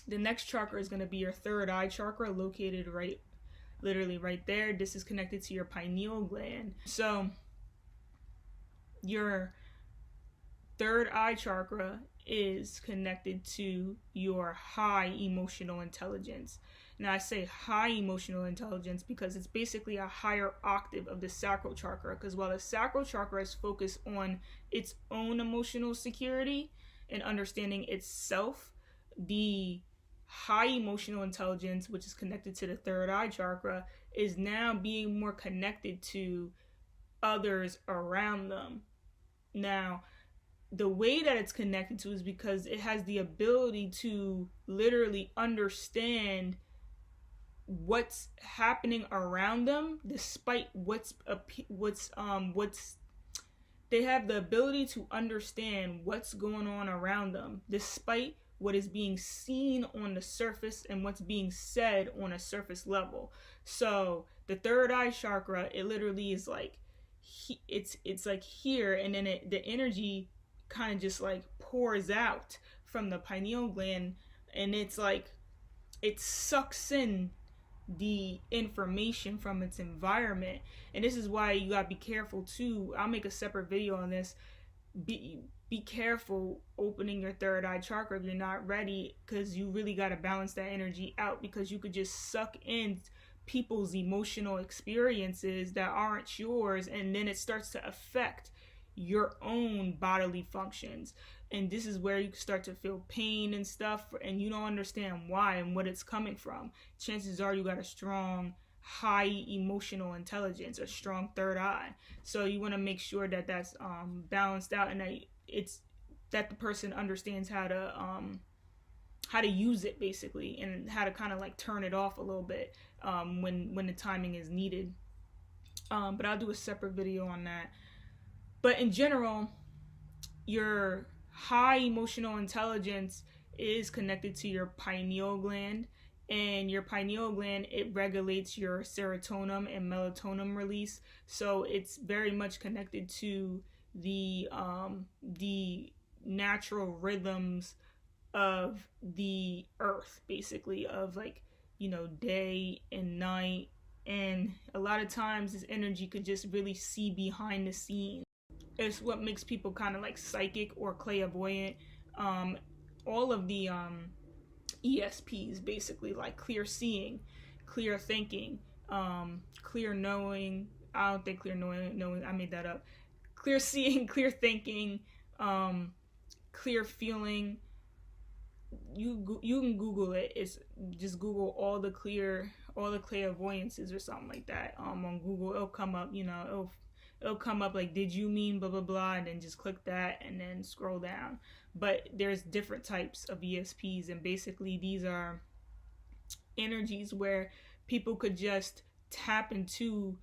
The next chakra is going to be your third eye chakra, located literally right there. This is connected to your pineal gland. So your third eye chakra is connected to your high emotional intelligence. Now I say high emotional intelligence because it's basically a higher octave of the sacral chakra, because while the sacral chakra is focused on its own emotional security and understanding itself, the high emotional intelligence, which is connected to the third eye chakra, is now being more connected to others around them. Now, the way that it's connected to is because it has the ability to literally understand what's happening around them, despite they have the ability to understand what's going on around them, despite what is being seen on the surface and what's being said on a surface level. So the third eye chakra, it literally is like, it's like here, and then the energy kind of just like pours out from the pineal gland, and it's like it sucks in the information from its environment. And this is why you gotta be careful too. I'll make a separate video on this. Be careful opening your third eye chakra if you're not ready, because you really got to balance that energy out, because you could just suck in people's emotional experiences that aren't yours, and then it starts to affect your own bodily functions. And this is where you start to feel pain and stuff, and you don't understand why and what it's coming from. Chances are you got a strong high emotional intelligence, a strong third eye. So you want to make sure that that's balanced out, and that it's that the person understands how to use it, basically, and how to kind of like turn it off a little bit when the timing is needed. But I'll do a separate video on that. But in general, your high emotional intelligence is connected to your pineal gland, and your pineal gland, it regulates your serotonin and melatonin release. So it's very much connected to the natural rhythms of the earth, basically, of like, you know, day and night. And a lot of times this energy could just really see behind the scenes. It's what makes people kind of like psychic or clairvoyant. All of the ESPs, basically, like clear seeing, clear thinking, clear knowing. I don't think clear knowing, I made that up. Clear seeing, clear thinking, clear feeling. You can Google it. It's just Google all the clairvoyances or something like that. On Google, it'll come up. You know, it'll come up like, did you mean blah blah blah, and then just click that and then scroll down. But there's different types of ESPs, and basically these are energies where people could just tap into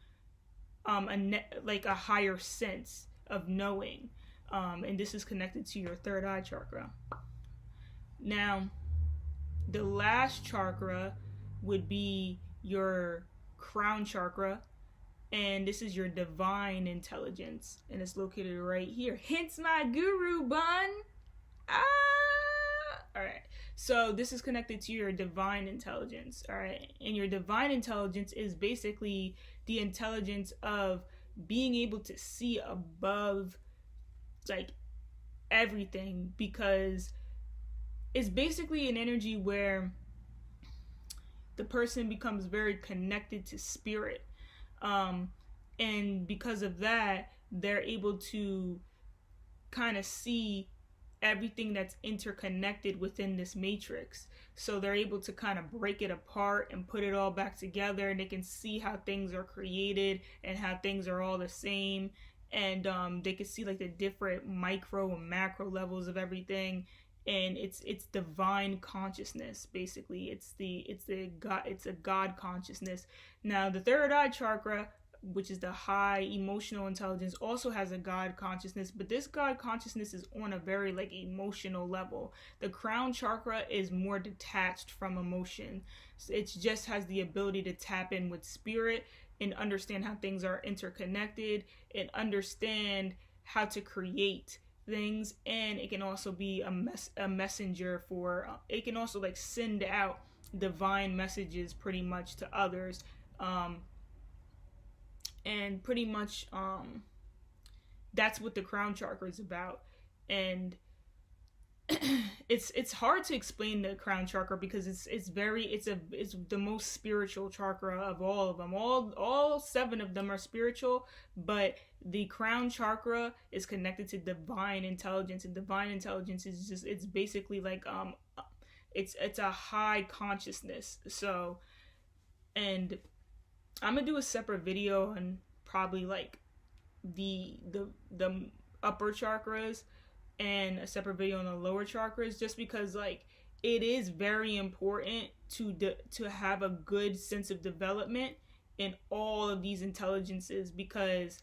a higher sense of knowing, and this is connected to your third eye chakra. Now, the last chakra would be your crown chakra, and this is your divine intelligence, and it's located right here. Hence my guru bun. All right. So this is connected to your divine intelligence. All right. And your divine intelligence is basically the intelligence of being able to see above like everything, because it's basically an energy where the person becomes very connected to spirit. And because of that, they're able to kind of see everything that's interconnected within this matrix. So they're able to kind of break it apart and put it all back together, and they can see how things are created and how things are all the same. And they can see like the different micro and macro levels of everything. And it's divine consciousness, basically. It's a God consciousness. Now the third eye chakra, which is the high emotional intelligence, also has a God consciousness, but this God consciousness is on a very like emotional level. The crown chakra is more detached from emotion. It just has the ability to tap in with spirit and understand how things are interconnected, and understand how to create things, and it can also be a messenger for, it can also like send out divine messages pretty much to others, and pretty much that's what the crown chakra is about. And it's hard to explain the crown chakra because it's the most spiritual chakra of all of them. All 7 of them are spiritual, but the crown chakra is connected to divine intelligence, and divine intelligence is just, it's basically like it's a high consciousness. So, and I'm gonna do a separate video on probably like the upper chakras, and a separate video on the lower chakras, just because like it is very important to have a good sense of development in all of these intelligences, because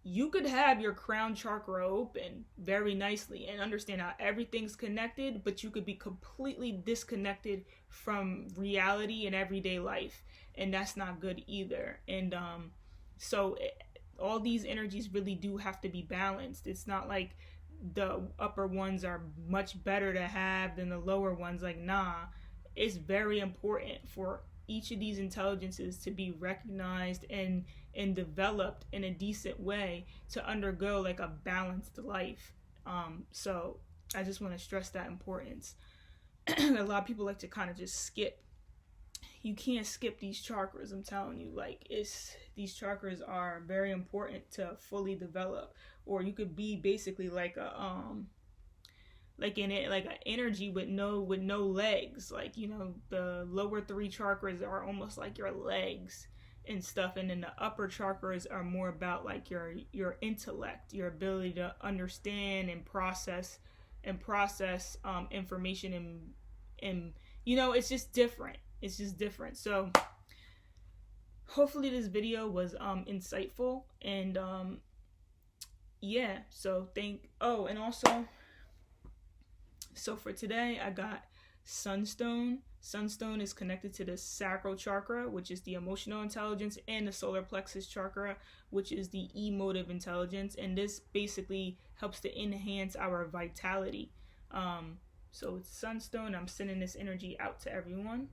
you could have your crown chakra open very nicely and understand how everything's connected, but you could be completely disconnected from reality and everyday life, and that's not good either. And all these energies really do have to be balanced. It's not like the upper ones are much better to have than the lower ones. Like, nah, it's very important for each of these intelligences to be recognized and developed in a decent way to undergo like a balanced life. So I just want to stress that importance. A lot of people like to kind of just skip. You can't skip these chakras, I'm telling you. Like, these chakras are very important to fully develop. Or you could be basically like a like an energy with no legs. Like, you know, the lower 3 chakras are almost like your legs and stuff, and then the upper chakras are more about like your intellect, your ability to understand and process information, and you know, it's just different. So hopefully this video was insightful, and yeah, so and also, so for today I got sunstone. Sunstone is connected to the sacral chakra, which is the emotional intelligence, and the solar plexus chakra, which is the emotive intelligence, and this basically helps to enhance our vitality. So it's sunstone. I'm sending this energy out to everyone.